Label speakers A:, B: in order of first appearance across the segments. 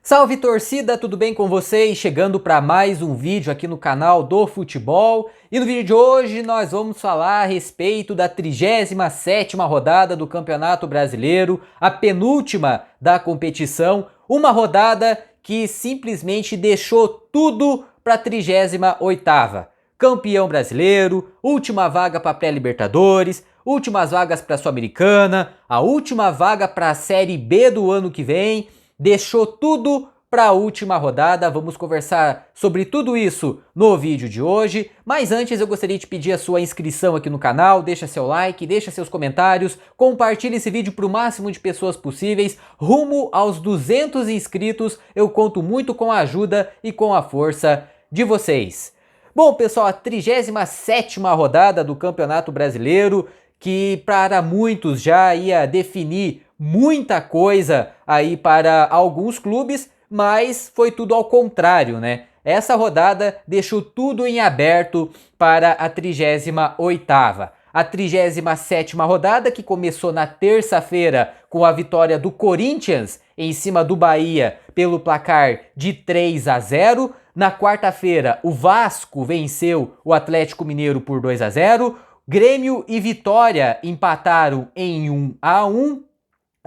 A: Salve torcida, tudo bem com vocês? Chegando para mais um vídeo aqui no canal do Futebol. E no vídeo de hoje nós vamos falar a respeito da 37ª rodada do Campeonato Brasileiro, a penúltima da competição, uma rodada que simplesmente deixou tudo para a 38ª. Campeão brasileiro, última vaga para pré-Libertadores, últimas vagas para a Sul-Americana, a última vaga para a Série B do ano que vem. Deixou tudo para a última rodada. Vamos conversar sobre tudo isso no vídeo de hoje, mas antes eu gostaria de pedir a sua inscrição aqui no canal, deixa seu like, deixa seus comentários, compartilhe esse vídeo para o máximo de pessoas possíveis, rumo aos 200 inscritos. Eu conto muito com a ajuda e com a força de vocês. Bom pessoal, a 37ª rodada do Campeonato Brasileiro, que para muitos já ia definir muita coisa aí para alguns clubes, mas foi tudo ao contrário, né? Essa rodada deixou tudo em aberto para a 38ª. A 37ª rodada, que começou na terça-feira com a vitória do Corinthians em cima do Bahia pelo placar de 3-0. Na quarta-feira, o Vasco venceu o Atlético Mineiro por 2-0. Grêmio e Vitória empataram em 1-1.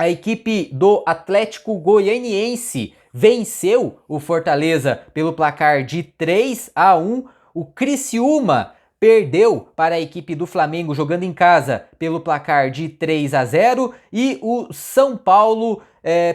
A: A equipe do Atlético Goianiense venceu o Fortaleza pelo placar de 3-1. O Criciúma perdeu para a equipe do Flamengo jogando em casa pelo placar de 3-0. E o São Paulo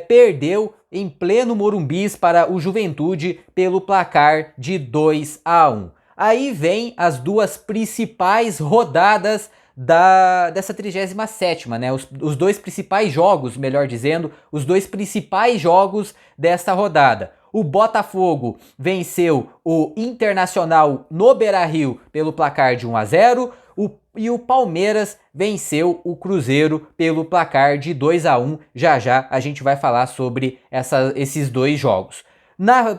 A: perdeu em pleno Morumbis para o Juventude pelo placar de 2-1. Aí vem as duas principais rodadas dessa 37ª, né? Os dois principais jogos, melhor dizendo, os dois principais jogos desta rodada. O Botafogo venceu o Internacional no Beira-Rio pelo placar de 1-0 e o Palmeiras venceu o Cruzeiro pelo placar de 2-1. Já já a gente vai falar sobre esses dois jogos.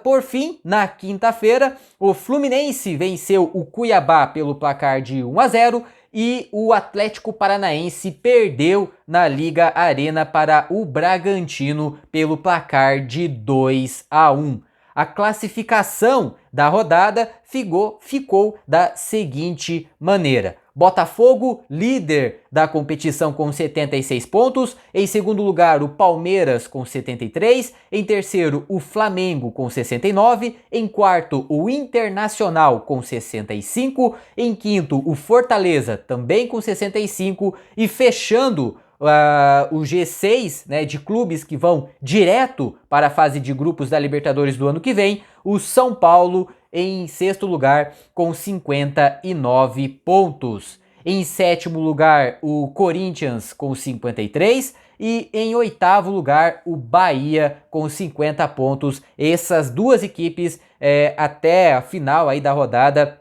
A: Por fim, na quinta-feira, o Fluminense venceu o Cuiabá pelo placar de 1-0 e o Atlético Paranaense perdeu na Liga Arena para o Bragantino pelo placar de 2-1. A classificação da rodada ficou da seguinte maneira: Botafogo, líder da competição com 76 pontos. Em segundo lugar, o Palmeiras com 73. Em terceiro, o Flamengo com 69. Em quarto, o Internacional com 65. Em quinto, o Fortaleza também com 65. E fechando o G6, né, de clubes que vão direto para a fase de grupos da Libertadores do ano que vem, o São Paulo em sexto lugar com 59 pontos. Em sétimo lugar, o Corinthians com 53 e em oitavo lugar, o Bahia com 50 pontos. Essas duas equipes até a final aí da rodada,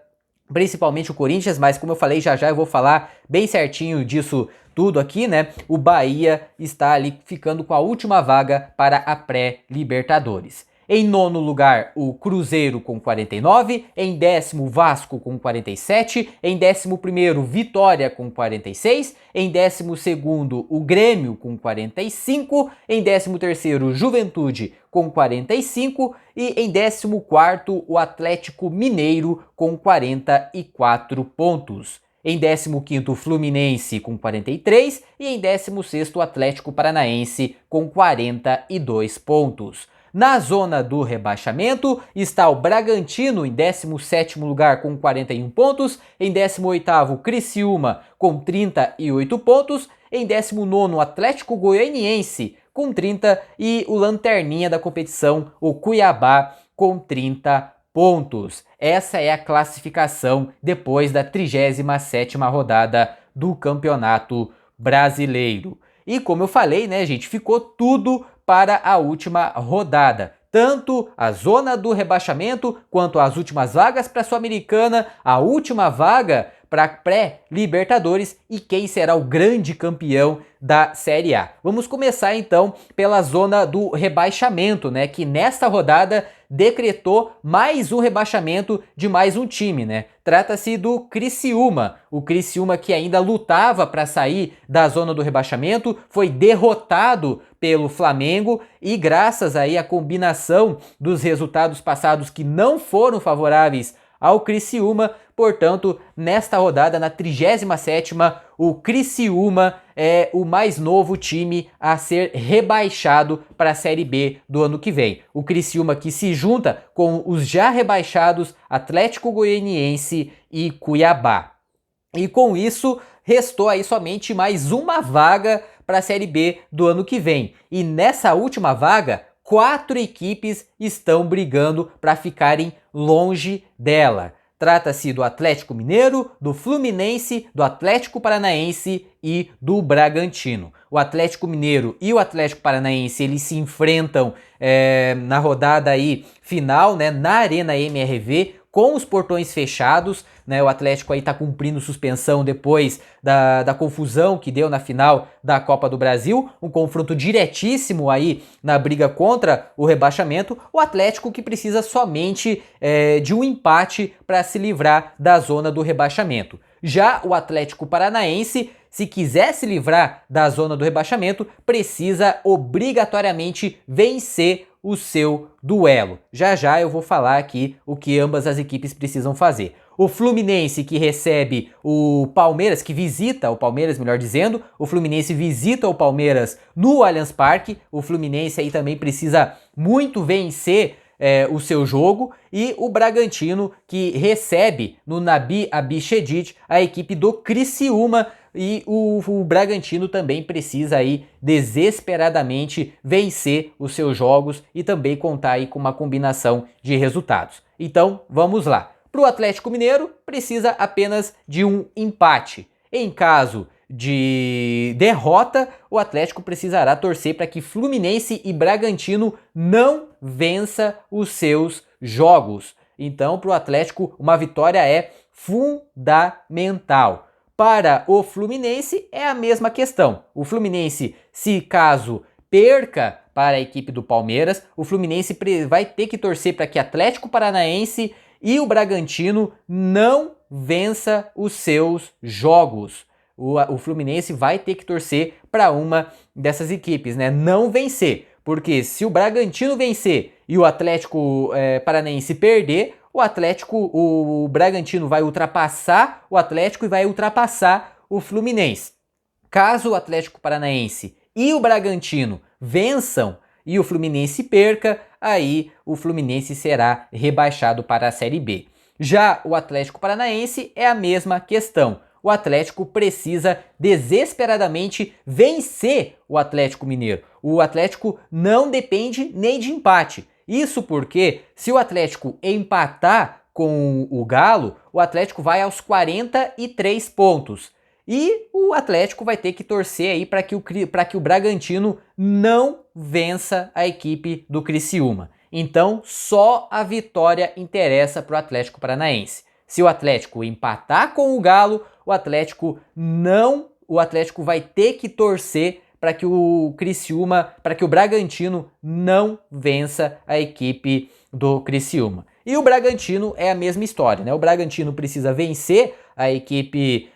A: principalmente o Corinthians, mas como eu falei, já eu vou falar bem certinho disso tudo aqui, né? O Bahia está ali ficando com a última vaga para a pré-Libertadores. Em nono lugar, o Cruzeiro com 49, em décimo, Vasco com 47, em 11º, Vitória com 46, em 12º, o Grêmio com 45, em 13º, Juventude com 45 e em 14º, o Atlético Mineiro com 44 pontos. Em 15º, Fluminense com 43 e em 16º, Atlético Paranaense com 42 pontos. Na zona do rebaixamento está o Bragantino em 17º lugar com 41 pontos, em 18º, Criciúma com 38 pontos, em 19º, Atlético Goianiense com 30 e o lanterninha da competição, o Cuiabá, com 30 pontos. Essa é a classificação depois da 37ª rodada do Campeonato Brasileiro. E como eu falei, né, gente, ficou tudo para a última rodada. Tanto a zona do rebaixamento quanto as últimas vagas para a Sul-Americana, a última vaga para pré-Libertadores e quem será o grande campeão da Série A. Vamos começar então pela zona do rebaixamento, né, que nesta rodada decretou mais um rebaixamento de mais um time, né? Trata-se do Criciúma. O Criciúma, que ainda lutava para sair da zona do rebaixamento, foi derrotado pelo Flamengo e graças aí à combinação dos resultados passados que não foram favoráveis ao Criciúma, portanto, nesta rodada, na 37ª, o Criciúma é o mais novo time a ser rebaixado para a Série B do ano que vem. O Criciúma que se junta com os já rebaixados Atlético Goianiense e Cuiabá. E com isso, restou aí somente mais uma vaga para a Série B do ano que vem. E nessa última vaga, 4 equipes estão brigando para ficarem longe dela. Trata-se do Atlético Mineiro, do Fluminense, do Atlético Paranaense e do Bragantino. O Atlético Mineiro e o Atlético Paranaense, eles se enfrentam na rodada aí final, né, na Arena MRV, com os portões fechados, né? O Atlético aí tá cumprindo suspensão depois da confusão que deu na final da Copa do Brasil, um confronto diretíssimo aí na briga contra o rebaixamento. O Atlético que precisa somente de um empate para se livrar da zona do rebaixamento. Já o Atlético Paranaense, se quiser se livrar da zona do rebaixamento, precisa obrigatoriamente vencer o seu duelo. Já já eu vou falar aqui o que ambas as equipes precisam fazer. O Fluminense que recebe o Palmeiras, que visita o Palmeiras, melhor dizendo, o Fluminense visita o Palmeiras no Allianz Parque. O Fluminense aí também precisa muito vencer o seu jogo, e o Bragantino que recebe no Nabi Abichedid a equipe do Criciúma, e o Bragantino também precisa aí desesperadamente vencer os seus jogos e também contar aí com uma combinação de resultados. Então vamos lá. Para o Atlético Mineiro precisa apenas de um empate. Em caso de derrota, o Atlético precisará torcer para que Fluminense e Bragantino não vença os seus jogos. Então, para o Atlético, uma vitória é fundamental. Para o Fluminense é a mesma questão. O Fluminense, se caso perca para a equipe do Palmeiras, o Fluminense vai ter que torcer para que Atlético Paranaense e o Bragantino não vença os seus jogos. O Fluminense vai ter que torcer para uma dessas equipes, né? Não vencer, porque se o Bragantino vencer e o Atlético Paranaense perder, o Bragantino vai ultrapassar o Atlético e vai ultrapassar o Fluminense. Caso o Atlético Paranaense e o Bragantino vençam e o Fluminense perca, aí o Fluminense será rebaixado para a Série B. Já o Atlético Paranaense é a mesma questão. O Atlético precisa desesperadamente vencer o Atlético Mineiro. O Atlético não depende nem de empate. Isso porque, se o Atlético empatar com o Galo, o Atlético vai aos 43 pontos. E o Atlético vai ter que torcer aí para que o Bragantino não vença a equipe do Criciúma. Então, só a vitória interessa para o Atlético Paranaense. Se o Atlético empatar com o Galo, o Atlético vai ter que torcer para que o Bragantino não vença a equipe do Criciúma. E o Bragantino é a mesma história, né? O Bragantino precisa vencer a equipe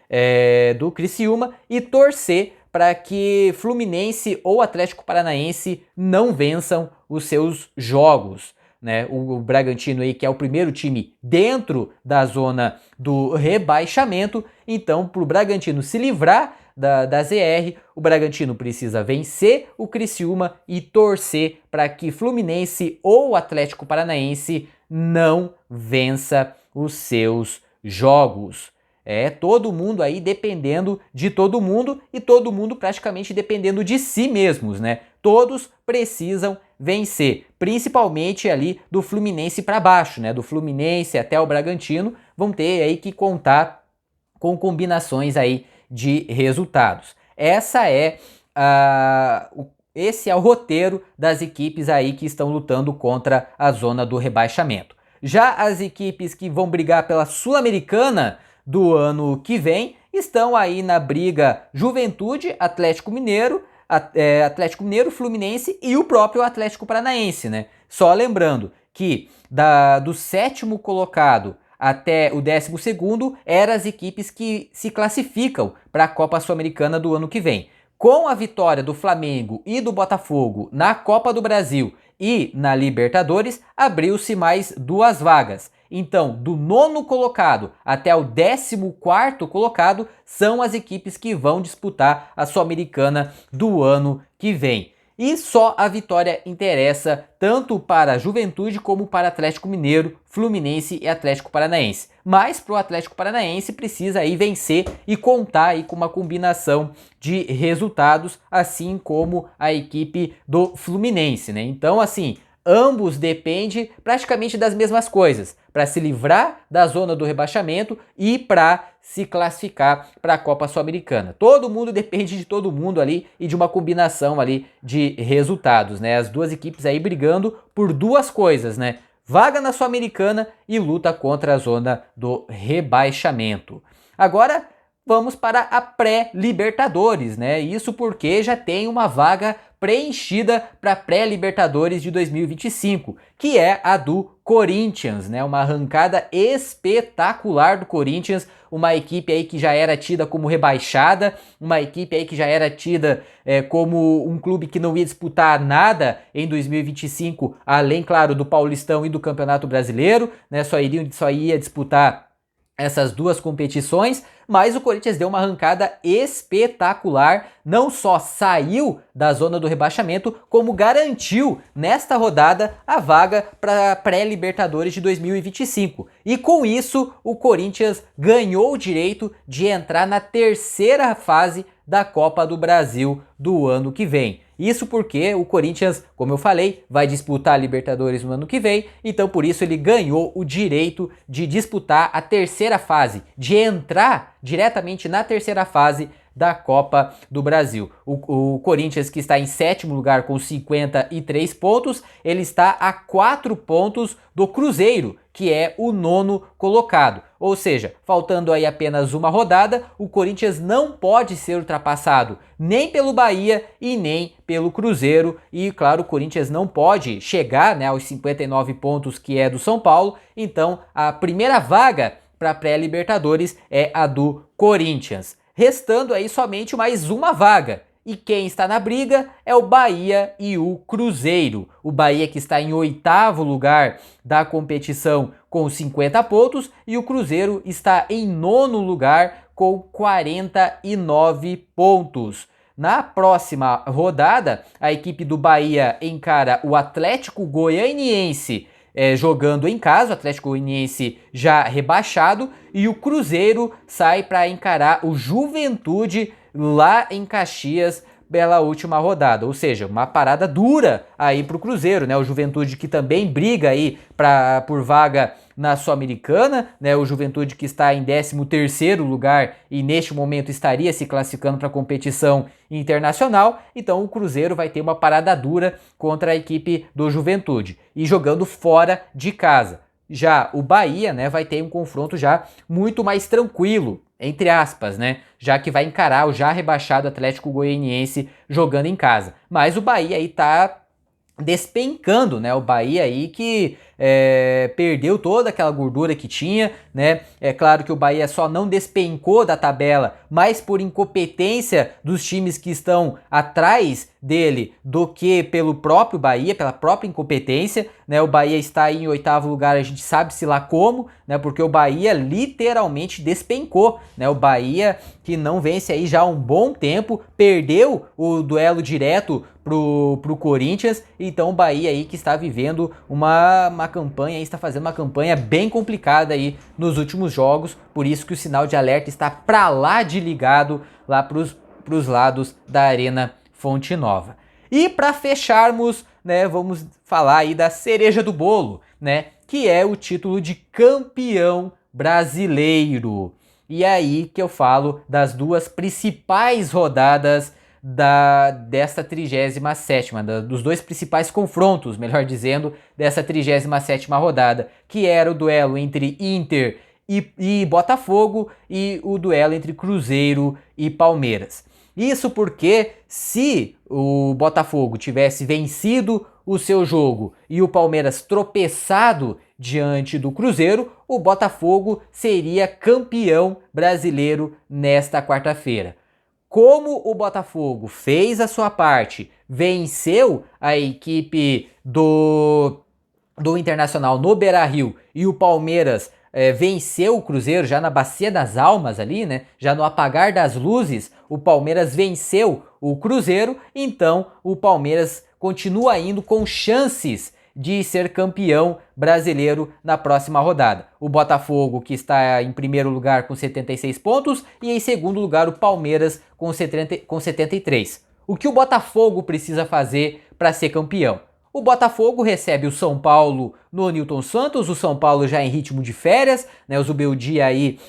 A: do Criciúma e torcer para que Fluminense ou Atlético Paranaense não vençam os seus jogos, né? O Bragantino aí, que é o primeiro time dentro da zona do rebaixamento, então para o Bragantino se livrar da ZR, o Bragantino precisa vencer o Criciúma e torcer para que Fluminense ou Atlético Paranaense não vença os seus jogos. É todo mundo aí dependendo de todo mundo e todo mundo praticamente dependendo de si mesmos, né? Todos precisam vencer, principalmente ali do Fluminense para baixo, né? Do Fluminense até o Bragantino vão ter aí que contar com combinações aí de resultados. Esse é o roteiro das equipes aí que estão lutando contra a zona do rebaixamento. Já as equipes que vão brigar pela Sul-Americana do ano que vem estão aí na briga Juventude, Atlético Mineiro, Fluminense e o próprio Atlético Paranaense, né? Só lembrando que do 7º colocado até o 12º eram as equipes que se classificam para a Copa Sul-Americana do ano que vem. Com a vitória do Flamengo e do Botafogo na Copa do Brasil e na Libertadores, abriu-se mais 2 vagas. Então, do 9º colocado até o 14º colocado são as equipes que vão disputar a Sul-Americana do ano que vem. E só a vitória interessa tanto para Juventude como para Atlético Mineiro, Fluminense e Atlético Paranaense. Mas para o Atlético Paranaense precisa aí vencer e contar aí com uma combinação de resultados, assim como a equipe do Fluminense, né? Então, assim, ambos dependem praticamente das mesmas coisas, para se livrar da zona do rebaixamento e para se classificar para a Copa Sul-Americana. Todo mundo depende de todo mundo ali e de uma combinação ali de resultados, né? As duas equipes aí brigando por 2 coisas, né? Vaga na Sul-Americana e luta contra a zona do rebaixamento. Agora vamos para a pré-Libertadores, né? Isso porque já tem uma vaga preenchida para a pré-Libertadores de 2025, que é a do Corinthians, né? Uma arrancada espetacular do Corinthians, uma equipe aí que já era tida como rebaixada, uma equipe aí que já era tida como um clube que não ia disputar nada em 2025, além, claro, do Paulistão e do Campeonato Brasileiro, né? Só ia disputar essas 2 competições, mas o Corinthians deu uma arrancada espetacular, não só saiu da zona do rebaixamento, como garantiu nesta rodada a vaga para a pré-Libertadores de 2025. E com isso, o Corinthians ganhou o direito de entrar na 3ª fase da Copa do Brasil do ano que vem. Isso porque o Corinthians, como eu falei, vai disputar a Libertadores no ano que vem, então por isso ele ganhou o direito de disputar a 3ª fase, de entrar diretamente na 3ª fase da Copa do Brasil. O Corinthians, que está em 7º lugar com 53 pontos, ele está a 4 pontos do Cruzeiro, que é o 9º colocado. Ou seja, faltando aí apenas uma rodada, o Corinthians não pode ser ultrapassado nem pelo Bahia e nem pelo Cruzeiro. E claro, o Corinthians não pode chegar, né, aos 59 pontos que é do São Paulo. Então a primeira vaga para a pré-Libertadores é a do Corinthians. Restando aí somente mais uma vaga. E quem está na briga é o Bahia e o Cruzeiro. O Bahia que está em 8º lugar da competição com 50 pontos e o Cruzeiro está em 9º lugar com 49 pontos. Na próxima rodada, a equipe do Bahia encara o Atlético Goianiense jogando em casa, o Atlético Goianiense já rebaixado, e o Cruzeiro sai para encarar o Juventude lá em Caxias pela última rodada, ou seja, uma parada dura aí pro Cruzeiro, né? O Juventude que também briga aí por vaga na Sul-Americana, né? O Juventude que está em 13º lugar e neste momento estaria se classificando para a competição internacional. Então o Cruzeiro vai ter uma parada dura contra a equipe do Juventude e jogando fora de casa. Já o Bahia, né, vai ter um confronto já muito mais tranquilo, entre aspas, né, já que vai encarar o já rebaixado Atlético Goianiense jogando em casa. Mas o Bahia aí tá despencando, né, o Bahia aí que perdeu toda aquela gordura que tinha, né? É claro que o Bahia só não despencou da tabela, mas por incompetência dos times que estão atrás dele do que pelo próprio Bahia, pela própria incompetência, né? O Bahia está em 8º lugar, a gente sabe-se lá como, né? Porque o Bahia literalmente despencou, né? O Bahia que não vence aí já há um bom tempo, perdeu o duelo direto pro Corinthians, então o Bahia aí que está vivendo uma campanha, está fazendo uma campanha bem complicada aí nos últimos jogos, por isso que o sinal de alerta está pra lá de ligado lá pros lados da Arena Fonte Nova. E para fecharmos, né, vamos falar aí da cereja do bolo, né, que é o título de campeão brasileiro. E aí que eu falo das 2 principais rodadas desta 37ª, dos 2 principais confrontos, melhor dizendo, dessa 37ª rodada, que era o duelo entre Inter e Botafogo e o duelo entre Cruzeiro e Palmeiras. Isso porque se o Botafogo tivesse vencido o seu jogo e o Palmeiras tropeçado diante do Cruzeiro, o Botafogo seria campeão brasileiro nesta quarta-feira. Como o Botafogo fez a sua parte, venceu a equipe do Internacional no Beira-Rio e o Palmeiras venceu o Cruzeiro já na Bacia das Almas ali, né? Já no apagar das luzes, o Palmeiras venceu o Cruzeiro, então o Palmeiras continua indo com chances de ser campeão brasileiro na próxima rodada. O Botafogo, que está em primeiro lugar com 76 pontos, e em segundo lugar o Palmeiras com 73. O que o Botafogo precisa fazer para ser campeão? O Botafogo recebe o São Paulo no Newton Santos, o São Paulo já em ritmo de férias, né? O Zubeldia aí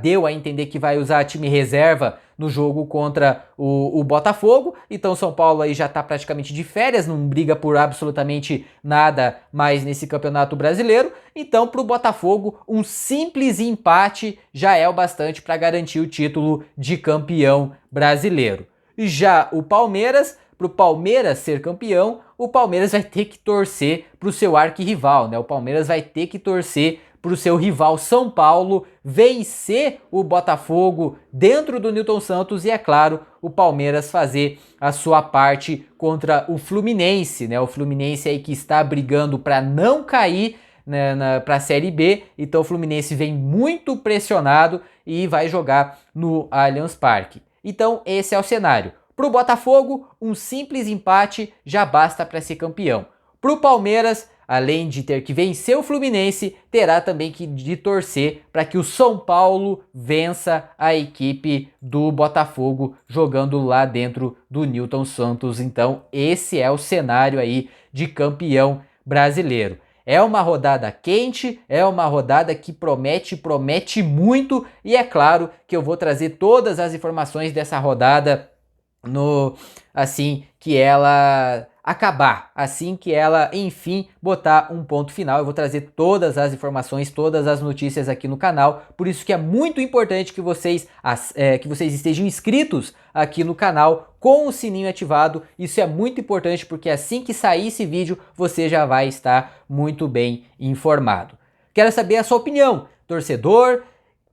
A: deu a entender que vai usar time reserva no jogo contra o Botafogo, então o São Paulo aí já está praticamente de férias, não briga por absolutamente nada mais nesse Campeonato Brasileiro, então para o Botafogo um simples empate já é o bastante para garantir o título de campeão brasileiro. Já o Palmeiras, para o Palmeiras ser campeão, o Palmeiras vai ter que torcer para o seu arquirrival, né? O Palmeiras vai ter que torcer para o seu rival São Paulo vencer o Botafogo dentro do Newton Santos e, é claro, o Palmeiras fazer a sua parte contra o Fluminense, né? O Fluminense aí que está brigando para não cair, né, para a Série B, então o Fluminense vem muito pressionado e vai jogar no Allianz Parque. Então esse é o cenário. Para o Botafogo, um simples empate já basta para ser campeão. Para o Palmeiras, além de ter que vencer o Fluminense, terá também que torcer para que o São Paulo vença a equipe do Botafogo jogando lá dentro do Newton Santos. Então esse é o cenário aí de campeão brasileiro. É uma rodada quente, é uma rodada que promete muito, e é claro que eu vou trazer todas as informações dessa rodada assim que ela acabar, assim que ela enfim botar um ponto final. Eu vou trazer todas as informações, todas as notícias aqui no canal, por isso que é muito importante que vocês estejam inscritos aqui no canal com o sininho ativado. Isso é muito importante porque assim que sair esse vídeo você já vai estar muito bem informado. Quero saber a sua opinião, torcedor.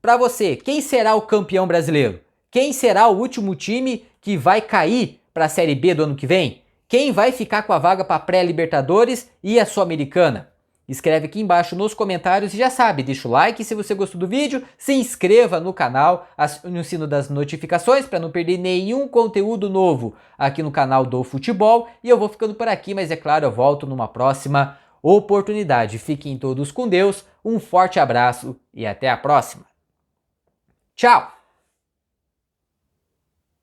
A: Para você, quem será o campeão brasileiro? Quem será o último time que vai cair para a Série B do ano que vem? Quem vai ficar com a vaga para a pré-Libertadores e a Sul-Americana? Escreve aqui embaixo nos comentários e já sabe, deixa o like se você gostou do vídeo, se inscreva no canal, acione o sino das notificações para não perder nenhum conteúdo novo aqui no canal do Futebol. E eu vou ficando por aqui, mas é claro, eu volto numa próxima oportunidade. Fiquem todos com Deus, um forte abraço e até a próxima. Tchau!